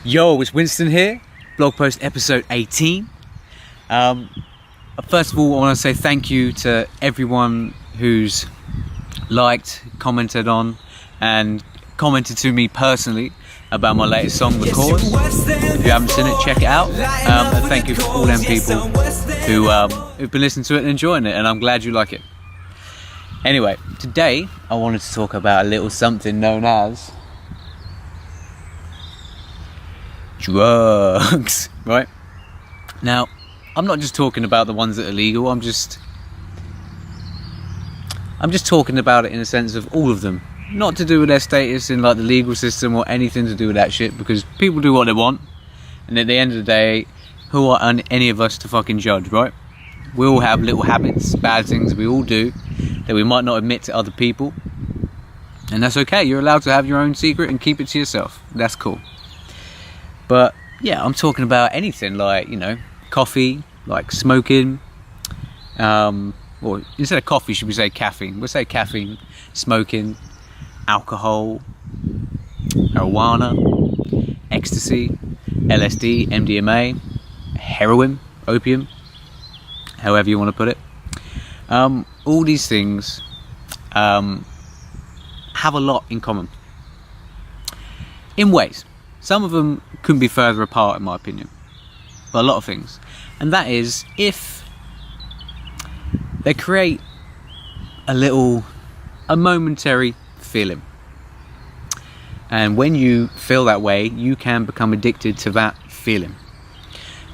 Yo, it's Winstan here, blog post episode 18. First of all, I want to say thank you to everyone who's liked, commented on, and commented to me personally about my latest song, The Cause. If you haven't seen it, check it out. And thank you for all them people who've been listening to it and enjoying it, and I'm glad you like it. Anyway, today I wanted to talk about a little something known as drugs, right? Now, I'm not just talking about the ones that are legal, I'm just talking about it in a sense of all of them. Not to do with their status in like the legal system or anything to do with that shit, because people do what they want, and at the end of the day, who are any of us to fucking judge, right? We all have little habits, bad things we all do that we might not admit to other people, and that's okay. You're allowed to have your own secret and keep it to yourself. That's cool. But yeah, I'm talking about anything like, coffee, like smoking, or instead of coffee, should we say caffeine? We'll say caffeine, smoking, alcohol, marijuana, ecstasy, LSD, MDMA, heroin, opium, however you want to put it. All these things have a lot in common, in ways. Some of them couldn't be further apart, in my opinion, but a lot of things. And that is, if they create a momentary feeling, and when you feel that way, you can become addicted to that feeling.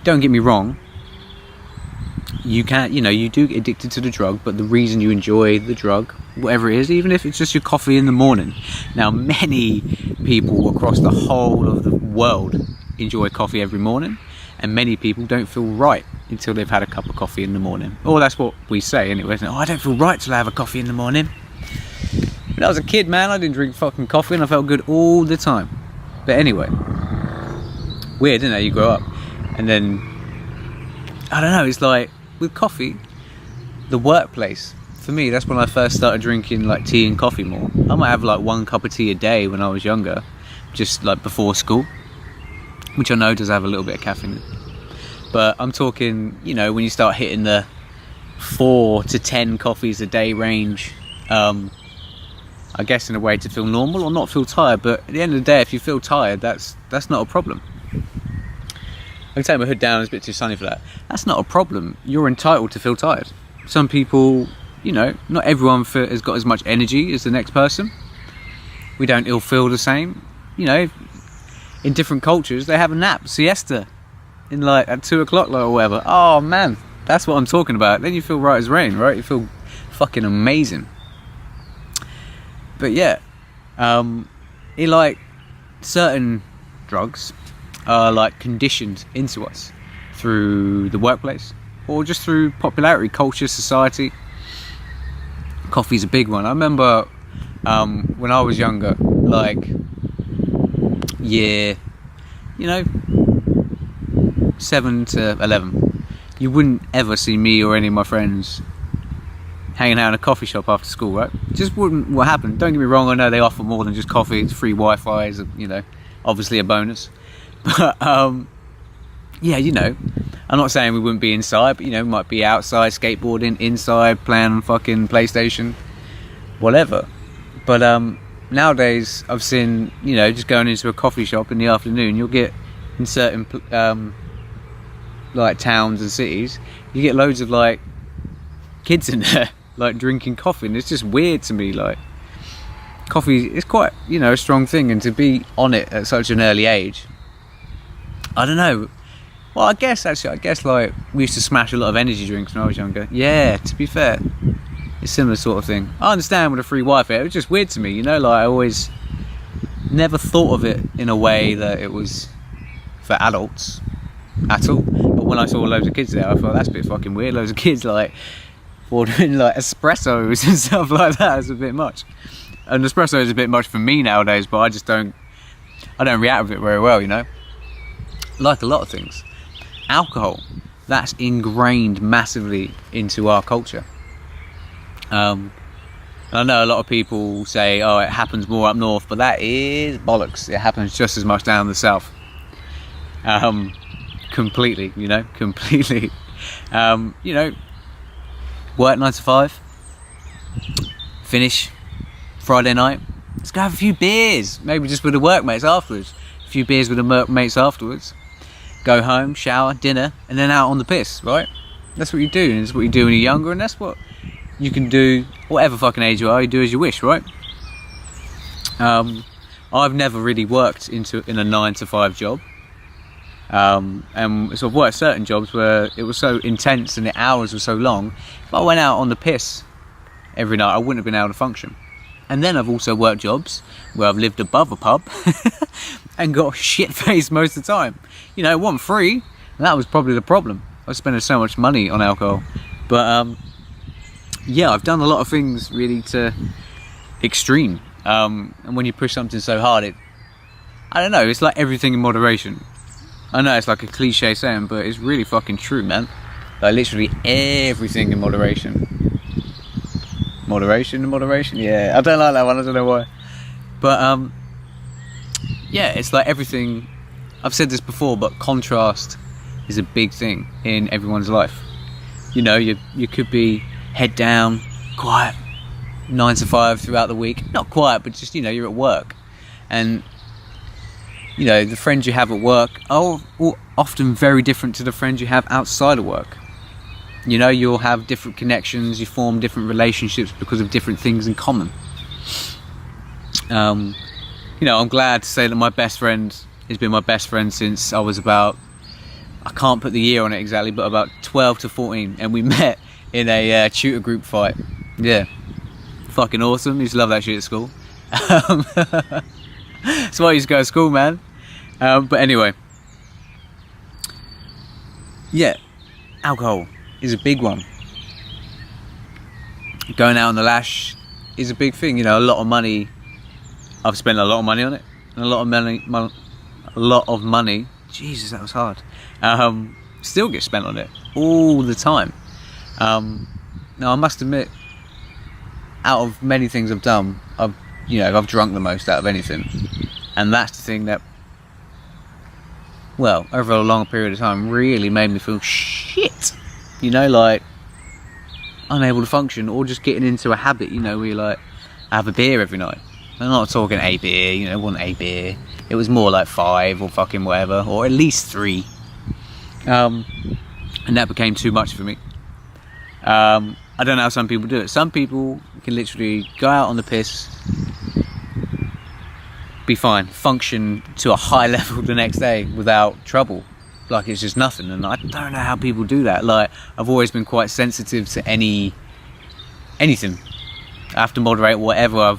Don't get me wrong, you do get addicted to the drug, but the reason you enjoy the drug, whatever it is, even if it's just your coffee in the morning. Now, many people across the whole of the world enjoy coffee every morning, and many people don't feel right until they've had a cup of coffee in the morning. Or that's what we say anyway. Oh, I don't feel right till I have a coffee in the morning. When I was a kid, man, I didn't drink fucking coffee and I felt good all the time. But anyway, weird, isn't it? You grow up and then, I don't know, it's like with coffee, the workplace, for me, that's when I first started drinking like tea and coffee more. I might have like 1 cup of tea a day when I was younger, just like before school, which I know does have a little bit of caffeine. But I'm talking, when you start hitting the 4 to 10 coffees a day range, I guess in a way to feel normal or not feel tired. But at the end of the day, if you feel tired, that's not a problem. I can take my hood down, it's a bit too sunny for that. That's not a problem. You're entitled to feel tired. Some people, not everyone has got as much energy as the next person. We don't all feel the same. In different cultures, they have a nap, siesta, in like at 2 o'clock or whatever. Oh man, that's what I'm talking about. Then you feel right as rain, right? You feel fucking amazing. But yeah, certain drugs are like conditioned into us through the workplace or just through popularity, culture, society. Coffee's a big one. I remember when I was younger, like year 7 to 11, you wouldn't ever see me or any of my friends hanging out in a coffee shop after school, right? Just wouldn't what happened. Don't get me wrong, I know they offer more than just coffee. It's free Wi-Fi is obviously a bonus. But yeah, I'm not saying we wouldn't be inside, but we might be outside skateboarding, inside playing on fucking PlayStation, whatever. But nowadays I've seen, just going into a coffee shop in the afternoon, you'll get in certain like towns and cities, you get loads of like kids in there like drinking coffee, and it's just weird to me. Like, coffee is quite a strong thing, and to be on it at such an early age, I don't know. Well, I guess like we used to smash a lot of energy drinks when I was younger. Yeah, to be fair, it's a similar sort of thing. I understand with the free Wi-Fi, it was just weird to me, like I always never thought of it in a way that it was for adults at all. But when I saw loads of kids there, I thought that's a bit fucking weird. Loads of kids like ordering like espressos and stuff like that. It's a bit much. An espresso is a bit much for me nowadays, but I don't react with it very well, like a lot of things. Alcohol, that's ingrained massively into our culture. I know a lot of people say, oh, it happens more up north, but that is bollocks. It happens just as much down the south. Completely, completely. Work 9 to 5, finish Friday night, let's go have a few beers, maybe just with the workmates afterwards, a few beers with the workmates afterwards, go home, shower, dinner, and then out on the piss, right? That's what you do, and that's what you do when you're younger, and that's what you can do, whatever fucking age you are, you do as you wish, right? I've never really worked in a 9 to 5 job. And so I've worked certain jobs where it was so intense and the hours were so long. If I went out on the piss every night, I wouldn't have been able to function. And then I've also worked jobs where I've lived above a pub and got shit-faced most of the time. It wasn't free, and that was probably the problem. I was spending so much money on alcohol. But yeah, I've done a lot of things really to extreme. And when you push something so hard, I don't know, it's like everything in moderation. I know it's like a cliche saying, but it's really fucking true, man. Like literally everything in moderation. Moderation, yeah. I don't like that one, I don't know why. But yeah, it's like everything. I've said this before, but contrast is a big thing in everyone's life. You could be head down, quiet, 9 to 5 throughout the week. Not quiet, but just, you're at work. And the friends you have at work are often very different to the friends you have outside of work. You'll have different connections, you form different relationships because of different things in common. I'm glad to say that my best friend has been my best friend since I was about, I can't put the year on it exactly, but about 12 to 14, and we met in a tutor group fight. Yeah, fucking awesome. Used to love that shit at school. That's why I used to go to school, man. But anyway, yeah, alcohol is a big one. Going out on the lash is a big thing. A lot of money. I've spent a lot of money on it, and a lot of money. Jesus, that was hard. Still get spent on it all the time. Now I must admit, out of many things I've done, I've drunk the most out of anything. And that's the thing that, well, over a long period of time really made me feel shit. Like unable to function, or just getting into a habit, where you like, I have a beer every night. I'm not talking a beer, it wasn't a beer. It was more like 5 or fucking whatever, or at least 3. And that became too much for me. I don't know how some people do it. Some people can literally go out on the piss, be fine, function to a high level the next day without trouble, like it's just nothing. And I don't know how people do that. Like, I've always been quite sensitive to anything. I have to moderate whatever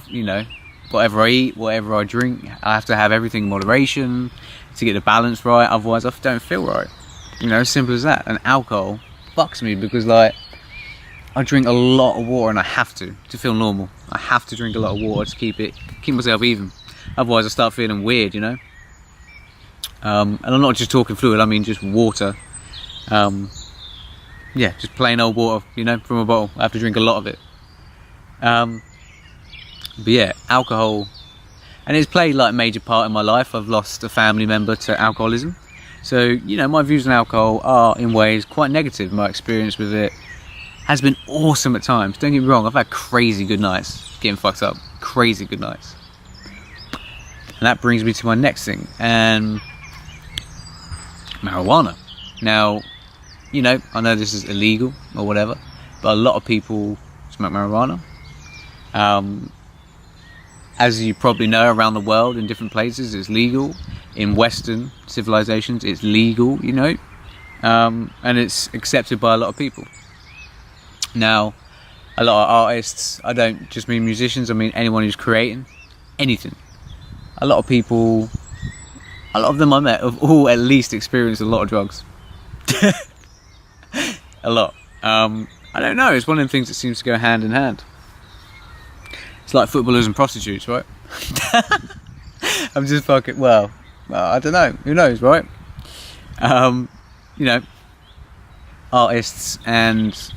whatever I eat, whatever I drink. I have to have everything in moderation to get the balance right, otherwise I don't feel right. Simple as that. And alcohol fucks me because like I drink a lot of water, and I have to feel normal. I have to drink a lot of water to keep myself even. Otherwise I start feeling weird, And I'm not just talking fluid, I mean just water. Yeah, just plain old water, from a bottle. I have to drink a lot of it. But yeah, alcohol, and it's played like a major part in my life. I've lost a family member to alcoholism. So, my views on alcohol are in ways quite negative. My experience with it has been awesome at times. Don't get me wrong, I've had crazy good nights getting fucked up. Crazy good nights. And that brings me to my next thing, and marijuana. Now, I know this is illegal or whatever, but a lot of people smoke marijuana. As you probably know, around the world in different places it's legal. In Western civilizations it's legal, and it's accepted by a lot of people. Now, a lot of artists, I don't just mean musicians, I mean anyone who's creating anything. A lot of people, a lot of them I met have all at least experienced a lot of drugs. A lot. I don't know, it's one of the things that seems to go hand in hand. It's like footballers and prostitutes, right? I'm just fucking, well, I don't know, who knows, right? Artists and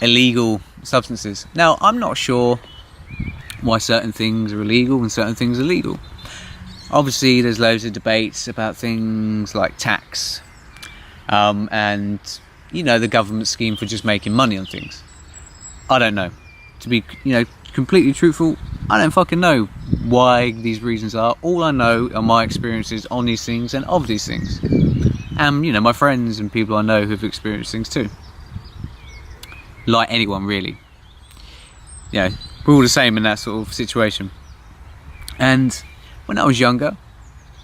illegal substances. Now, I'm not sure why certain things are illegal and certain things are legal. obviously there's loads of debates about things like tax, and the government scheme for just making money on things. I don't know. To be completely truthful, I don't fucking know why these reasons are. All I know are my experiences on these things and of these things, and my friends and people I know who've experienced things too. Like anyone really, we're all the same in that sort of situation. And when I was younger,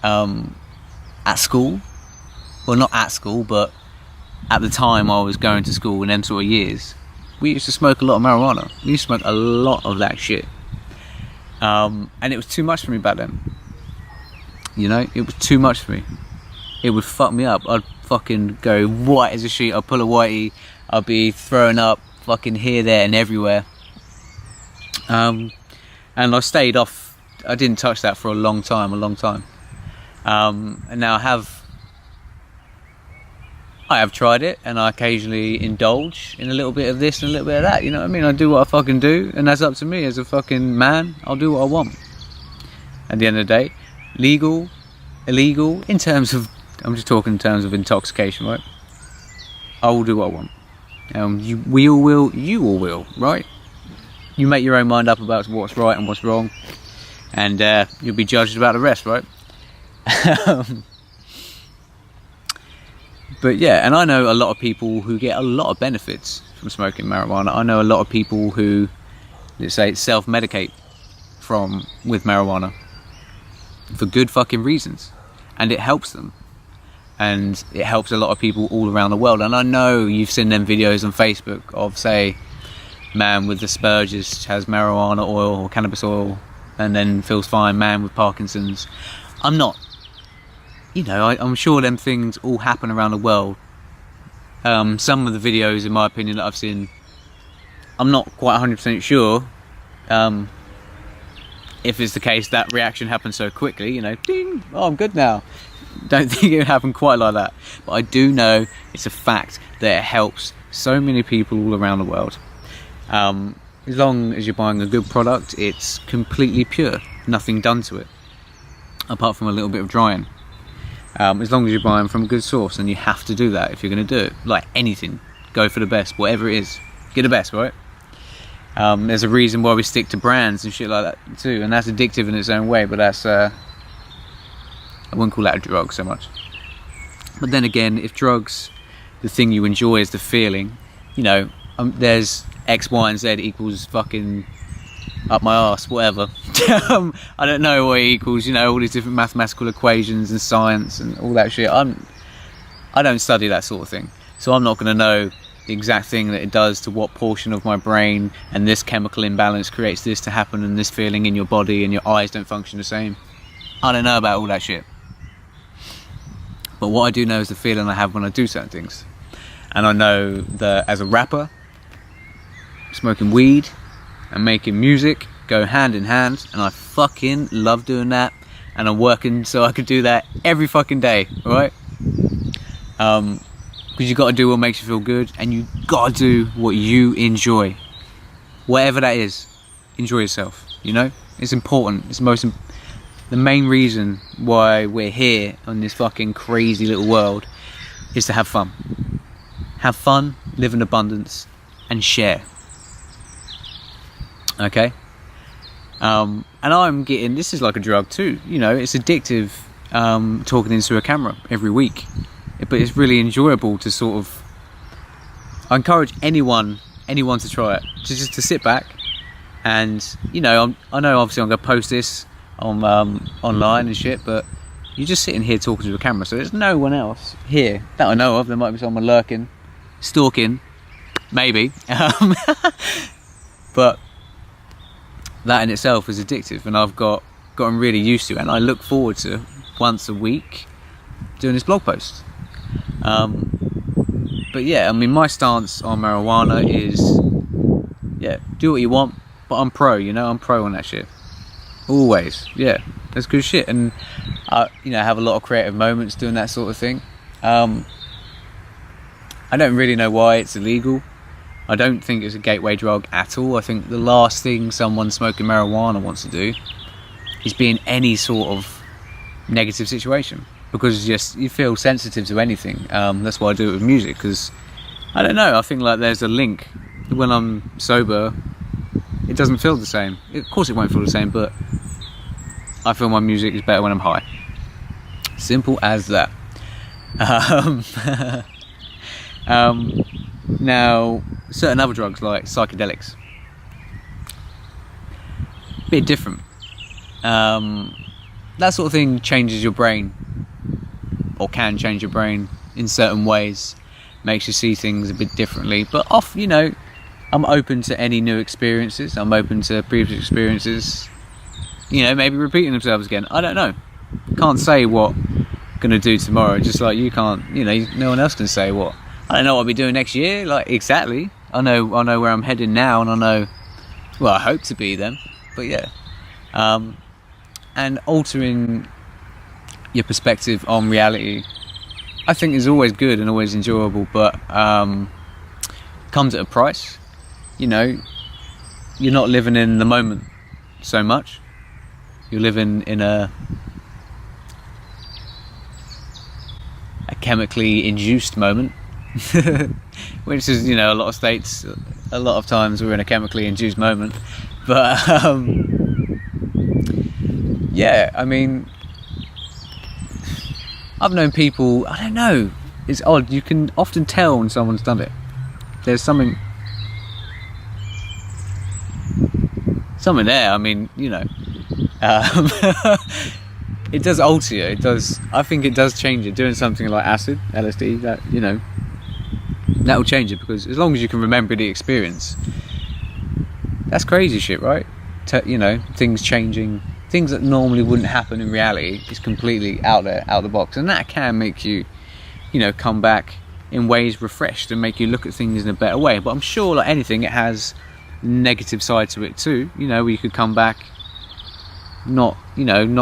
at school, well, not at school, but at the time I was going to school in them sort of years, we used to smoke a lot of marijuana. We used to smoke a lot of that shit. And it was too much for me back then. It was too much for me. It would fuck me up. I'd fucking go white as a sheet. I'd pull a whitey. I'd be throwing up fucking here, there and everywhere. And I stayed off. I didn't touch that for a long time. And now I have tried it, and I occasionally indulge in a little bit of this and a little bit of that. You know what I mean? I do what I fucking do, and that's up to me as a fucking man. I'll do what I want. At the end of the day, legal, illegal, I'm just talking in terms of intoxication, right? I will do what I want. You all will, right? You make your own mind up about what's right and what's wrong, and you'll be judged about the rest, right? But yeah, and I know a lot of people who get a lot of benefits from smoking marijuana. I know a lot of people who, let's say, self-medicate with marijuana for good fucking reasons, and it helps them, and it helps a lot of people all around the world. And I know you've seen them videos on Facebook of, say, man with Asperger's has marijuana oil or cannabis oil and then feels fine, man with Parkinson's. I'm not, I'm sure them things all happen around the world. Some of the videos, in my opinion, that I've seen, I'm not quite 100% sure if it's the case that reaction happens so quickly, ding, oh, I'm good now. Don't think it would happen quite like that. But I do know it's a fact that it helps so many people all around the world. As long as you're buying a good product, it's completely pure, nothing done to it, apart from a little bit of drying. As long as you're buying from a good source, and you have to do that if you're going to do it. Like anything, go for the best, whatever it is, get the best, right? There's a reason why we stick to brands and shit like that too, and that's addictive in its own way, but that's I wouldn't call that a drug so much. But then again, if drugs, the thing you enjoy is the feeling, there's X, Y and Z equals fucking up my arse, whatever. I don't know what it equals, all these different mathematical equations and science and all that shit. I don't study that sort of thing, so I'm not going to know the exact thing that it does to what portion of my brain, and this chemical imbalance creates this to happen, and this feeling in your body, and your eyes don't function the same. I don't know about all that shit. But what I do know is the feeling I have when I do certain things. And I know that as a rapper, smoking weed and making music go hand in hand, and I fucking love doing that, and I'm working so I could do that every fucking day, alright? Because you got to do what makes you feel good, and you got to do what you enjoy, whatever that is. Enjoy yourself, it's important. It's the main reason why we're here on this fucking crazy little world is to have fun, live in abundance, and share. Okay? And I'm getting, this is like a drug too, it's addictive, talking into a camera every week, but it's really enjoyable to sort of, I encourage anyone to try it, just to sit back and, I know obviously I'm going to post this on online and shit, but you're just sitting here talking to a camera, so there's no one else here that I know of. There might be someone lurking, stalking, maybe, but that in itself is addictive, and I've gotten really used to it, and I look forward to once a week doing this blog post. But yeah, my stance on marijuana is, do what you want, but I'm pro, I'm pro on that shit. Always, yeah, that's good shit. And I have a lot of creative moments doing that sort of thing. I don't really know why it's illegal. I don't think it's a gateway drug at all. I think the last thing someone smoking marijuana wants to do is be in any sort of negative situation, because you feel sensitive to anything. That's why I do it with music, because I don't know, I think like there's a link. When I'm sober, it doesn't feel the same. Of course it won't feel the same, but I feel my music is better when I'm high. Simple as that. Now, certain other drugs like psychedelics, a bit different. That sort of thing changes your brain, or can change your brain in certain ways, makes you see things a bit differently. But I'm open to any new experiences. I'm open to previous experiences, maybe repeating themselves again. I don't know. Can't say what I'm gonna do tomorrow, just like you can't, no one else can say what. I don't know what I'll be doing next year, like exactly. I know where I'm heading now, and I know, well, I hope to be then. But yeah, and altering your perspective on reality, I think, is always good and always enjoyable, but comes at a price. You're not living in the moment so much. You're living in a chemically induced moment, which is, a lot of states, a lot of times we're in a chemically induced moment. But yeah, I mean, I've known people, I don't know, it's odd, you can often tell when someone's done it. There's something there. I mean, it does alter you. It does. I think it does change it. Doing something like acid, LSD, that that will change it, because as long as you can remember the experience, that's crazy shit, right? Things changing, things that normally wouldn't happen in reality, is completely out of the box, and that can make you, come back in ways refreshed and make you look at things in a better way. But I'm sure, like anything, it has negative side to it too. Where you could come back not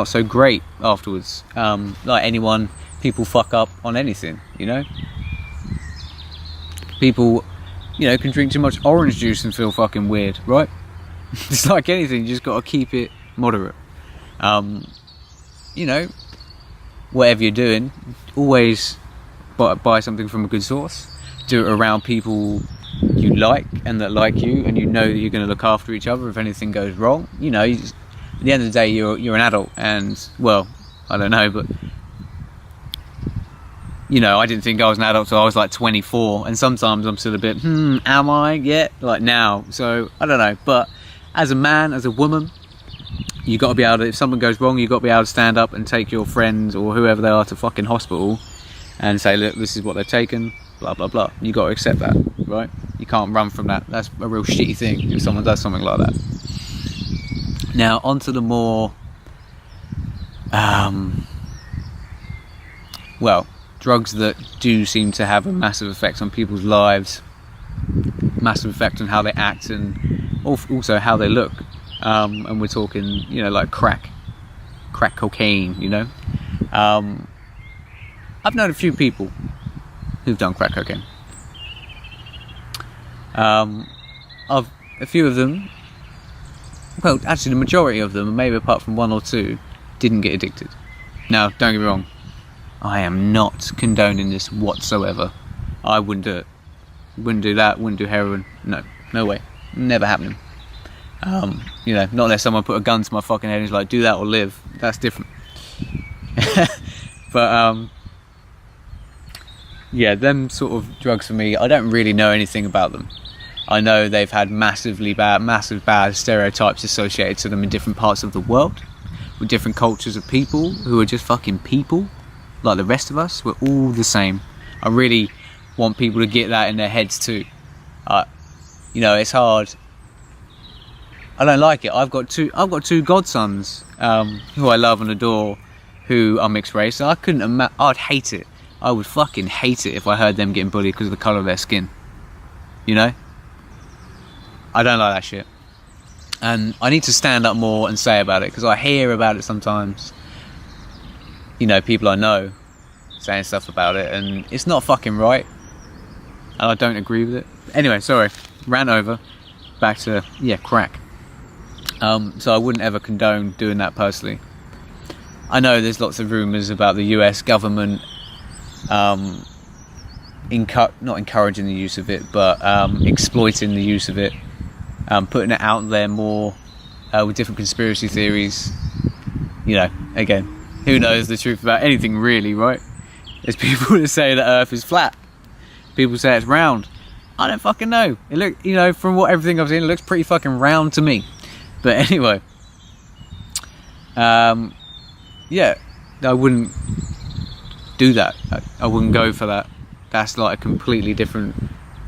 so great afterwards. Like people fuck up on anything. People, can drink too much orange juice and feel fucking weird, right? It's like anything, you just got to keep it moderate. Whatever you're doing, always buy something from a good source. Do it around people you like and that like you, and that you're going to look after each other if anything goes wrong. At the end of the day, you're an adult, and, well, I don't know, but I didn't think I was an adult till I was like 24, and sometimes I'm still a bit, am I yet? Like now, so I don't know. But as a man, as a woman, you got to be able to, if something goes wrong, you got to be able to stand up and take your friends or whoever they are to fucking hospital and say, look, this is what they've taken, blah blah blah. You got to accept that, right? You can't run from that. That's a real shitty thing if someone does something like that. Now onto the more drugs that do seem to have a massive effect on people's lives, massive effect on how they act, and also how they look. And we're talking, like crack cocaine. I've known a few people who've done crack cocaine. Of a few of them, well, actually the majority of them, maybe apart from one or two, didn't get addicted. Now, don't get me wrong, I am not condoning this whatsoever. I wouldn't do it. Wouldn't do that, wouldn't do heroin. No way. Never happening. Not unless someone put a gun to my fucking head and is like, do that or live. That's different. But, yeah, them sort of drugs for me, I don't really know anything about them. I know they've had massive bad stereotypes associated to them in different parts of the world, with different cultures of people who are just fucking people, like the rest of us. We're all the same. I really want people to get that in their heads too. It's hard. I don't like it. I've got two godsons who I love and adore, who are mixed race. So I couldn't I'd hate it. I would fucking hate it if I heard them getting bullied because of the colour of their skin. I don't like that shit. And I need to stand up more and say about it, because I hear about it sometimes. People I know saying stuff about it, and it's not fucking right. And I don't agree with it. Anyway, sorry. Ran over. Back to, crack. So I wouldn't ever condone doing that personally. I know there's lots of rumours about the US government not encouraging the use of it, but exploiting the use of it, putting it out there more with different conspiracy theories. You know, again, who knows the truth about anything really, right? There's people that say that Earth is flat. People say it's round. I don't fucking know. It look, you know, from everything I've seen, it looks pretty fucking round to me. But anyway, yeah, I wouldn't do that. I wouldn't go for that. That's like a completely different.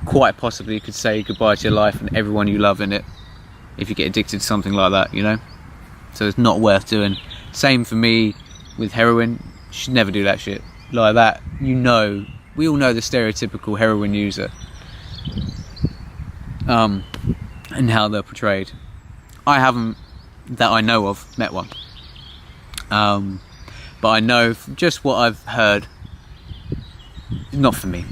Quite possibly, you could say goodbye to your life and everyone you love in it if you get addicted to something like that, you know. So it's not worth doing. Same for me with heroin. You should never do that shit like that. You know, we all know the stereotypical heroin user. And how they're portrayed. I haven't, that I know of, met one. But I know just what I've heard, not for me.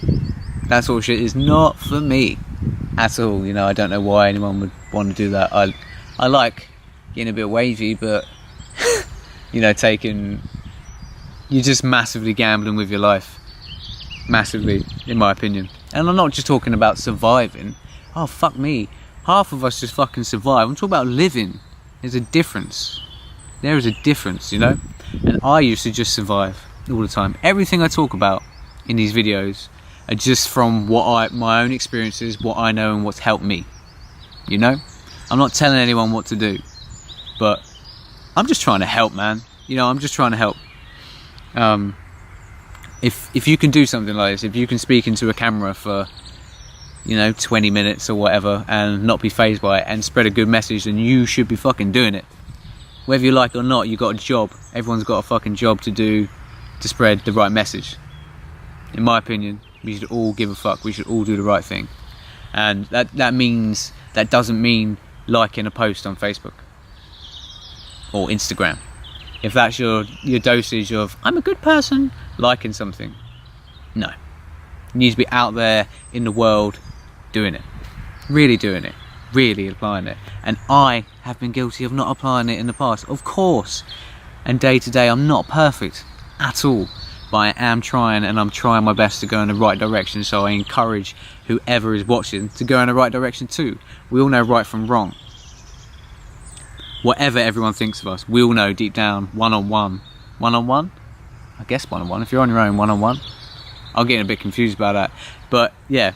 That sort of shit is not for me at all. You know, I don't know why anyone would want to do that. I like getting a bit wavy, but you know, you're just massively gambling with your life. Massively, in my opinion. And I'm not just talking about surviving. Oh, fuck me. Half of us just fucking survive. I'm talking about living. There's a difference. There is a difference, you know? And I used to just survive all the time. Everything I talk about in these videos are just from my own experiences, what I know and what's helped me. You know? I'm not telling anyone what to do. But I'm just trying to help, man. You know, I'm just trying to help. If you can do something like this, if you can speak into a camera for, you know, 20 minutes or whatever and not be fazed by it and spread a good message, then you should be fucking doing it. Whether you like it or not, you got a job. Everyone's got a fucking job to do to spread the right message. In my opinion, we should all give a fuck. We should all do the right thing. And that doesn't mean liking a post on Facebook or Instagram. If that's your dosage of, I'm a good person, liking something. No. You need to be out there in the world doing it. Really doing it. Really applying it. And I have been guilty of not applying it in the past. Of course. And day to day, I'm not perfect at all. But I am trying, and I'm trying my best to go in the right direction. So I encourage whoever is watching to go in the right direction too. We all know right from wrong. Whatever everyone thinks of us, we all know deep down, one-on-one. One-on-one? I guess one-on-one. If you're on your own, one-on-one. I'm getting a bit confused about that. But yeah,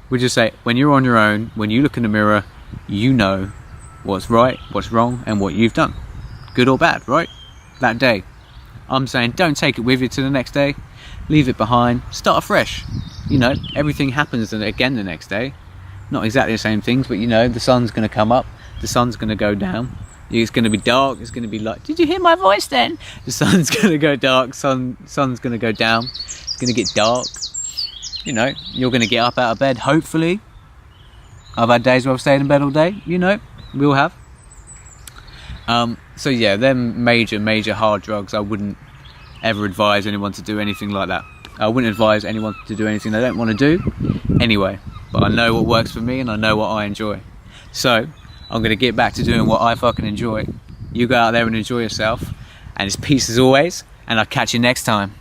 we'll just say, when you're on your own, when you look in the mirror, you know what's right, what's wrong, and what you've done. Good or bad, right? That day. I'm saying, don't take it with you to the next day. Leave it behind. Start afresh. You know, everything happens again the next day. Not exactly the same things, but you know, the sun's going to come up. The sun's going to go down. It's going to be dark. It's going to be like, did you hear my voice then? The sun's going to go dark. Sun's going to go down. It's going to get dark. You know, you're going to get up out of bed, hopefully. I've had days where I've stayed in bed all day. You know, we all have. So yeah, them major hard drugs, I wouldn't ever advise anyone to do anything like that. I wouldn't advise anyone to do anything they don't want to do anyway. But I know what works for me and I know what I enjoy. So I'm going to get back to doing what I fucking enjoy. You go out there and enjoy yourself. And it's peace as always. And I'll catch you next time.